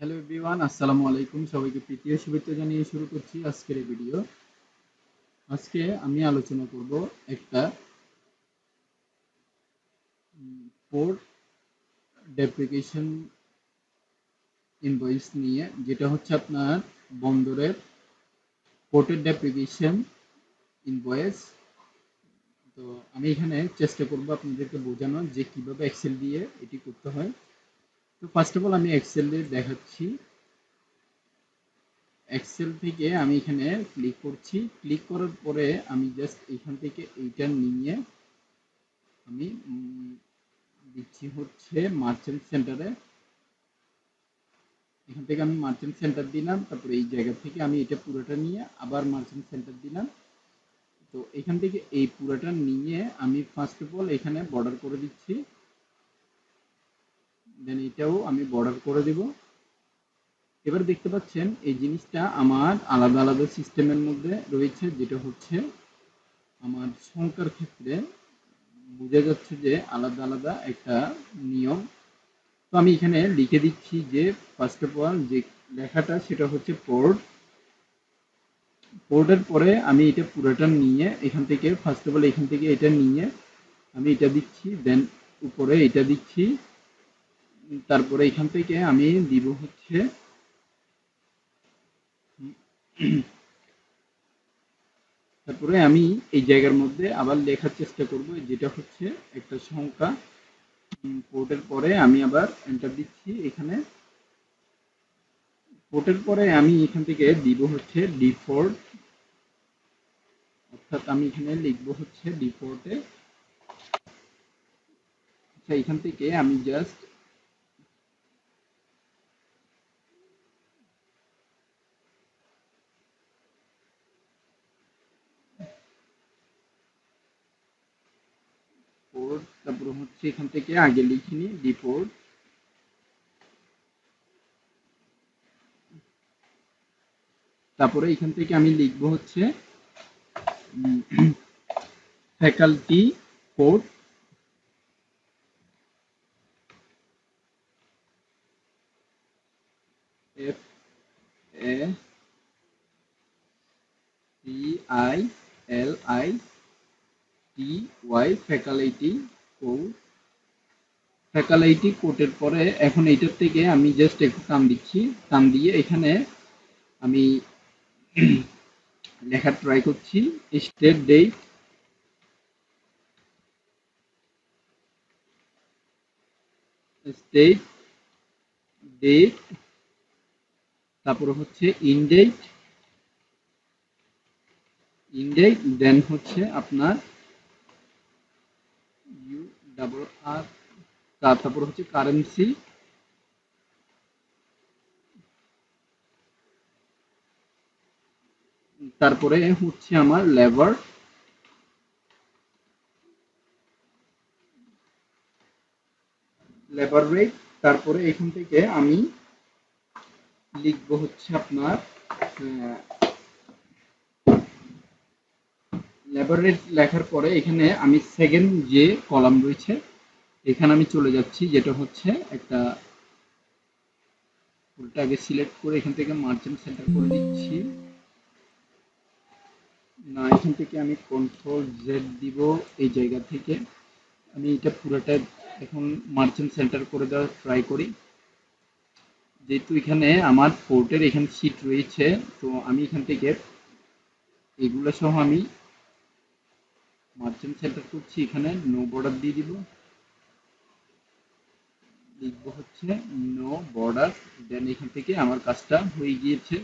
Hello everyone, আসসালামু আলাইকুম। সবাইকে প্রীতি ও শুভেচ্ছা জানিয়ে শুরু করছি আজকের এই ভিডিও। আজকে আমি আলোচনা করব একটা পোর্ট ডেপ্রিকেশন ইনভয়েস নিয়ে, যেটা হচ্ছে আপনার বন্দরের পোর্টের ডেপ্রিকেশন ইনভয়েস। তো আমি এখানে চেষ্টা করব আপনাদেরকে বোঝানোর যে কিভাবে এক্সেল দিয়ে এটি করতে হয়। তো ফার্স্ট অফ অল আমি এক্সেল দিয়ে দেখাচ্ছি। এক্সেল থেকে আমি এখানে ক্লিক করছি। ক্লিক করার পরে আমি জাস্ট এখান থেকে এইটা নিয়ে আমি দিচ্ছি হচ্ছে মার্চেন্ট সেন্টারে। এখান থেকে আমি মার্চেন্ট সেন্টার দিলাম, তারপরে এই জায়গা থেকে আমি এটা পুরোটা নিয়ে আবার মার্চেন্ট সেন্টার দিলাম। তো এখান থেকে এই পুরোটা নিয়ে আমি ফার্স্ট অফ অল এখানে বর্ডার করে দিচ্ছি, দেন এটাও আমি বর্ডার করে দেব। এবার দেখতে পাচ্ছেন এই জিনিসটা আমার আলাদা আলাদা সিস্টেমের মধ্যে রয়েছে, যেটা হচ্ছে আমার সংখ্যার ক্ষেত্রে বোঝা যাচ্ছে যে আলাদা আলাদা একটা নিয়ম। তো আমি এখানে লিখে দিচ্ছি যে ফার্স্ট অফ অল যে লেখাটা সেটা হচ্ছে পোর্ট। পোর্টের পরে আমি এটা পুরোটা নিয়ে এখান থেকে ফার্স্ট অফ অল এখান থেকে এটা নিয়ে আমি এটা দিচ্ছি, দেন উপরে এটা দিচ্ছি। তারপরে এখান থেকে আমি দিব হচ্ছে তারপরে আমি এই জায়গার মধ্যে আবার লেখার চেষ্টা করব, যেটা হচ্ছে একটা সংখ্যা। পোর্টের পরে আমি আবার এন্টার দিচ্ছি এখানে। পোর্টের পরে আমি এখান থেকে দিব হচ্ছে ডিফল্ট, অর্থাৎ আমি এখানে লিখবো হচ্ছে ডিফল্টে। আচ্ছা, এখান থেকে আমি জাস্ট পোর্ট, তারপরে হচ্ছে এখান থেকে আগে লিখিনি ডিফল্ট। তারপরে এখান থেকে আমি লিখবো হচ্ছে faculty code. F A C I L I T Y, faculty code. Faculty কোডের পরে এখন এইটার থেকে আমি জাস্ট একটু টান দিচ্ছি, টান দিয়ে এখানে আমি লেখার ট্রাই করছি স্টেট ডেট, স্টেট ডেট, তারপরে হচ্ছে ইনডেট, ইনডেট, দেন হচ্ছে আপনার ইউ ডাবল আর, তারপর হচ্ছে কারেন্সি, তারপরে হচ্ছে আমার লেবার, লেবার রেট। তারপরে এখান থেকে আমি লিখবো হচ্ছে আপনার লেবার রেট। লেখার পরে এখানে আমি সেকেন্ড যে কলাম রয়েছে এখানে আমি চলে যাচ্ছি, যেটা হচ্ছে একটা পুরোটা আগে সিলেক্ট করে এখান থেকে মার্চেন্ট সেন্টার করে দিচ্ছি। না, এখান থেকে আমি কন্ট্রোল জেড দিব। এই জায়গা থেকে আমি এটা পুরোটা এখন মার্চেন্ট সেন্টার করে দেওয়ার ট্রাই করি। যেহেতু এখানে আমার পোর্টের এখানে সিট রয়েছে, তো আমি এখান থেকে এগুলো সহ আমি মার্চেন্ট সেন্টার করছি। এখানে নো বর্ডার দিয়ে দিব, লিখবো হচ্ছে নো বর্ডার, দেন এখান থেকে আমার কাজটা হয়ে গিয়েছে।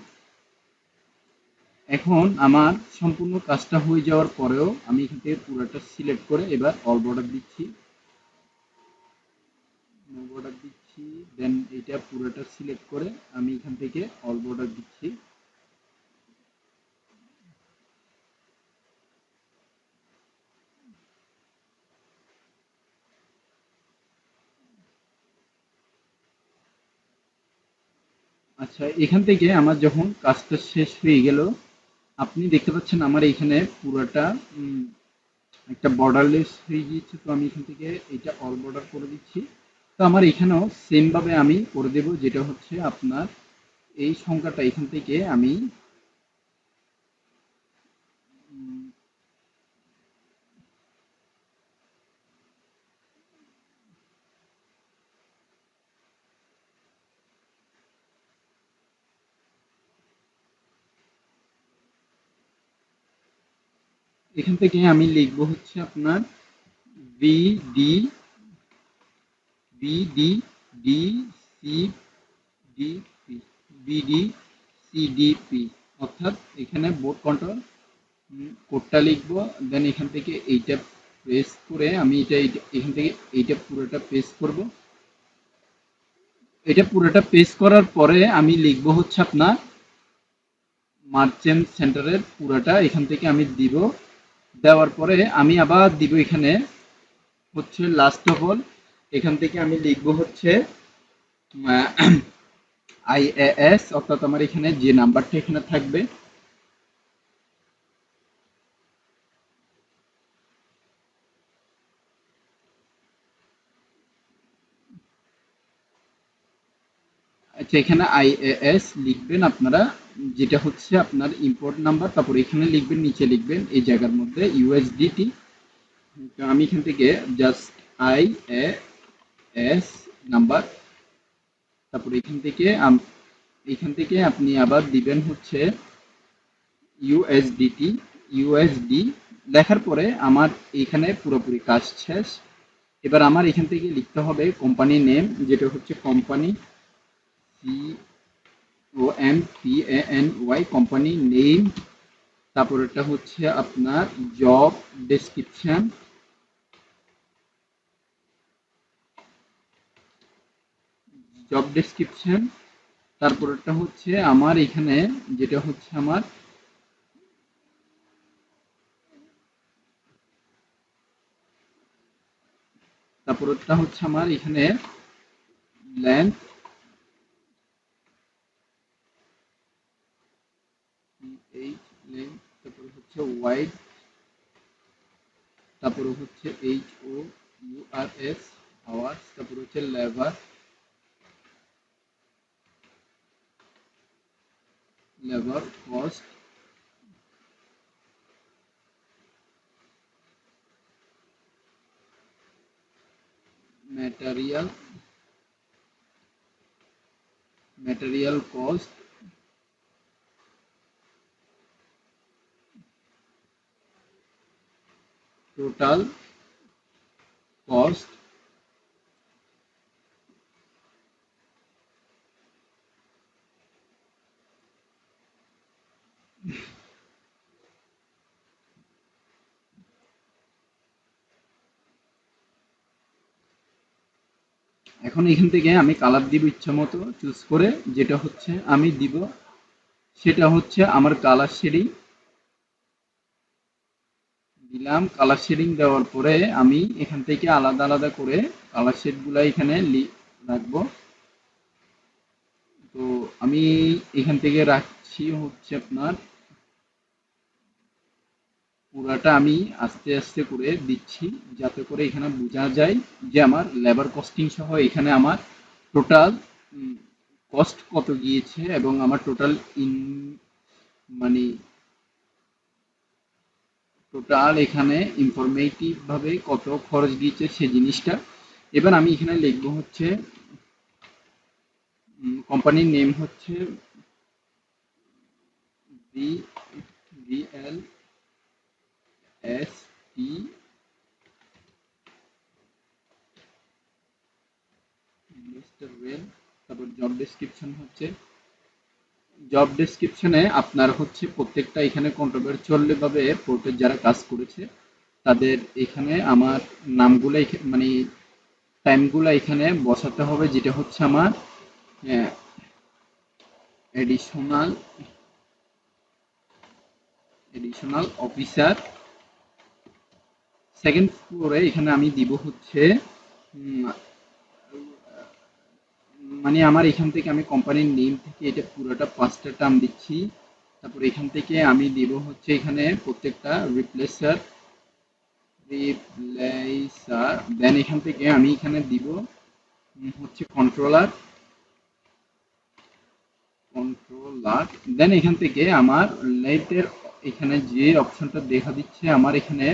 এখন আমার সম্পূর্ণ কাজটা হয়ে যাওয়ার পরেও আমি এখান থেকে পুরোটা সিলেক্ট করে এবার অল বর্ডার দিচ্ছি, নো বর্ডার দিচ্ছি, দেন এটা পুরোটা সিলেক্ট করে আমি এখান থেকে অল বর্ডার দিচ্ছি। আচ্ছা, এখান থেকে আমার যখন কাজটা শেষ হয়ে গেল, আপনি দেখতে পাচ্ছেন আমার এখানে পুরোটা একটা বর্ডারলেস হয়ে গিয়েছে। তো আমি এখান থেকে এটা অল বর্ডার করে দিচ্ছি। তো আমার এখানেও সেম ভাবে আমি করে দেব, যেটা হচ্ছে আপনার এই সংখ্যাটা এখান থেকে আমি এখান থেকে আমি লিখব হচ্ছে আপনার BD BD DC DP BD CDP, অর্থাৎ এখানে বোর্ড কন্ট্রোল কোডটা লিখবো, দেন এখান থেকে এইটা প্রেস করে আমি এখান থেকে এইটা পুরোটা পেস্ট করব। এটা পুরোটা পেস্ট করার পরে আমি লিখব হচ্ছে আপনার মার্চেন্ট সেন্টারের পুরোটা এখান থেকে আমি দিব। দেওয়ার পরে আমি আবার দিব এখানে হচ্ছে লাস্ট অফ অল, এখান থেকে আমি লিখব হচ্ছে আইএএস, অর্থাৎ আমার এখানে যে নাম্বারটা এখানে থাকবে আচ্ছা, এখানে আইএএস লিখবেন আপনারা, যেটা হচ্ছে আপনার ইম্পোর্ট নাম্বার, তারপর এখানে লিখবেন, নিচে লিখবেন এই জায়গার মধ্যে ইউএসডিটি। তো আমি এখান থেকে জাস্ট আইএএস নাম্বার, তারপর এখান থেকে আপনি আবার দিবেন হচ্ছে ইউএসডিটি ইউএসডি। লেখার পরে আমার এখানে পুরোপুরি কাজ শেষ। এবার আমার এখান থেকে লিখতে হবে কোম্পানি নেম, যেটা হচ্ছে কোম্পানি COMPANY কোম্পানি নেম। তারপরেরটা হচ্ছে আপনার জব ডেসক্রিপশন, জব ডেসক্রিপশন। তারপরেরটা হচ্ছে আমার এখানে যেটা হচ্ছে আমার তারপরেরটা হচ্ছে আমার এখানে লেন্থ, এইচ লেন্থ, তারপরে হচ্ছে ওয়াইড, তারপরে হচ্ছে HOURS আওয়ার্স, তারপরে হচ্ছে labour cost, material material cost, total cost. এখন এখান থেকে আমি কালার দিব ইচ্ছা মতো চুজ করে, যেটা হচ্ছে আমি দিব সেটা হচ্ছে আমার কালার শেডিং দিলাম। কালার শেডিং দেওয়ার পরে আমি এখান থেকে আলাদা আলাদা করে কালার শেডগুলো এখানে রাখবো। তো আমি এখান থেকে রাখছি হচ্ছে আপনার পুরাটা আমি আস্তে আস্তে করে দিচ্ছি, যাতে করে এখানে বোঝা যায় যে আমার লেবার কস্টিং সহ এখানে আমার টোটাল কস্ট কত গিয়েছে, এবং আমার টোটাল মানে টোটাল এখানে ইনফরমেটিভ ভাবে কত খরচ গিয়েছে সে জিনিসটা। এবার আমি এখানে লিখবো হচ্ছে কোম্পানির নেম হচ্ছে VLST, তারপর জব ডেসক্রিপশন হচ্ছে, জব ডেসক্রিপশনে আপনার হচ্ছে প্রত্যেকটা এখানে কন্ট্রোভার্সিয়াল ভাবে পোর্টের যারা কাজ করেছে তাদের এখানে আমার নামগুলো মানে টাইমগুলো এখানে বসাতে হবে, যেটা হচ্ছে আমার এডিশনাল এডিশনাল অফিসার সেকেন্ড ফ্লোরে। এখানে আমি দিব হচ্ছে মানে আমার এখান থেকে আমি কোম্পানির নেম থেকে এটা পুরোটা পাঁচটা টার্ম দিচ্ছি। তারপর এখান থেকে আমি দিব হচ্ছে এখানে প্রত্যেকটা রিপ্লেসার, দেন এখান থেকে আমি এখানে দিব হচ্ছে কন্ট্রোলার দেন এখান থেকে আমার লেটের এখানে যে অপশনটা দেখা দিচ্ছে আমার এখানে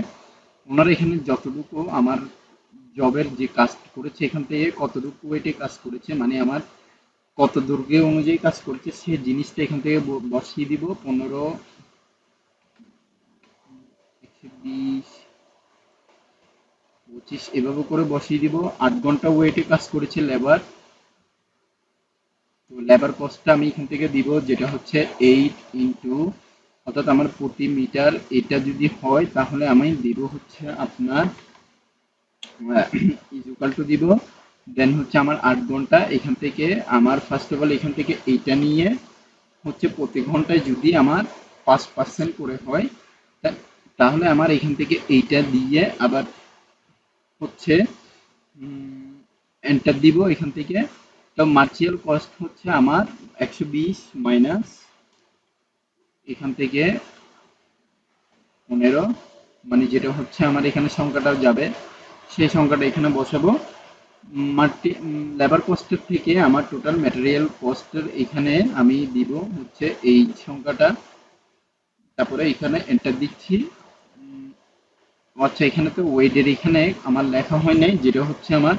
ওনারা এখানে যতটুকু আমার জবের যে কাজ করেছে এখান থেকে কতটুকু ওয়েটে কাজ করেছে মানে আমার কত দৈর্ঘ্য অনুযায়ী কাজ করছে সে জিনিসটা এখান থেকে বসিয়ে দিব 15 120 25 এভাবে করে বসিয়ে দিব 8 ঘন্টা ওয়েটে কাজ করেছে লেবার তো লেবার কস্টটা আমি এখান থেকে দিব যেটা হচ্ছে 8 ইন্টু অর্থাৎ আমার প্রতি মিটার এটা যদি হয় তাহলে আমি দিব হচ্ছে আপনার ইকুয়াল টু দিব দেন হচ্ছে আমার 8 ঘন্টা এখান থেকে আমার ফার্স্ট অফ অল এখান থেকে এইটা নিয়ে হচ্ছে প্রতি ঘন্টায় যদি আমার 5% করে হয় তাহলে আমার এখান থেকে এইটা দিয়ে আবার হচ্ছে এন্টার দিব এখান থেকে তো মার্জিয়াল কস্ট হচ্ছে আমার 120 মাইনাস এখান থেকে 15 মানে যেটা হচ্ছে আমার এখানে সংখ্যাটা যাবে সেই সংখ্যাটা এখানে বসাবো মাল্টি লেবার কস্টের থেকে আমার টোটাল ম্যাটেরিয়াল কস্টের এখানে আমি দিব হচ্ছে এই সংখ্যাটা তারপরে এখানে এন্টার দিচ্ছি আচ্ছা এখানে তো ওয়েটের এখানে আমার লেখা হয় নাই যেটা হচ্ছে আমার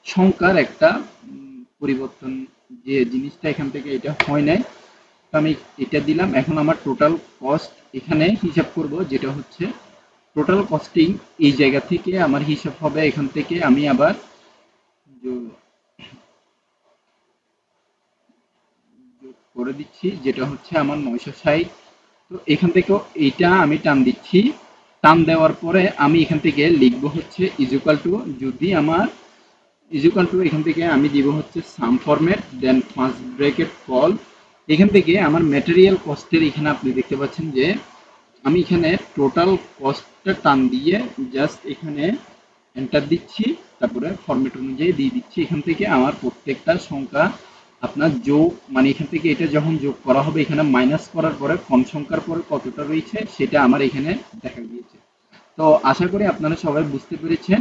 সংখ্যার একটা পরিবর্তন যে জিনিসটা এখান থেকে এটা হয় নাই তো আমি এটা দিলাম এখন আমার টোটাল কস্ট এখানে হিসাব করব যেটা হচ্ছে টোটাল কস্টিং এই জায়গা থেকে আমার হিসাব হবে এখান থেকে আমি আবার যোগ করে দিচ্ছি যেটা হচ্ছে আমার 960 তো এখান থেকেও এইটা আমি টান দিচ্ছি টান দেওয়ার পরে আমি এখান থেকে লিখবো হচ্ছে ইজুকাল টু যদি আমার ইজুকাল টু এখান থেকে আমি দিব হচ্ছে সাম ফরম্যাট দেন ফার্স্ট ব্র্যাকেট কল এখান থেকে আমার ম্যাটেরিয়াল কস্টের এখানে আপনি দেখতে পাচ্ছেন যে আমি এখানে টোটাল কস্টটা টান দিয়ে জাস্ট এখানে এন্টার দিচ্ছি তারপরে ফরম্যাট অনুযায়ী দিয়ে দিচ্ছি এখান থেকে আমার প্রত্যেকটা সংখ্যা আপনার যোগ মানে এখান থেকে এটা যখন যোগ করা হবে এখানে মাইনাস করার পরে কোন সংখ্যার পরে কতটা রয়েছে সেটা আমার এখানে দেখা গিয়েছে তো আশা করি আপনারা সবাই বুঝতে পেরেছেন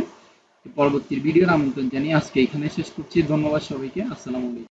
পরবর্তী ভিডিওর আমন্ত্রণ জানিয়ে আজকে এখানে শেষ করছি ধন্যবাদ সবাইকে আসসালামু আলাইকুম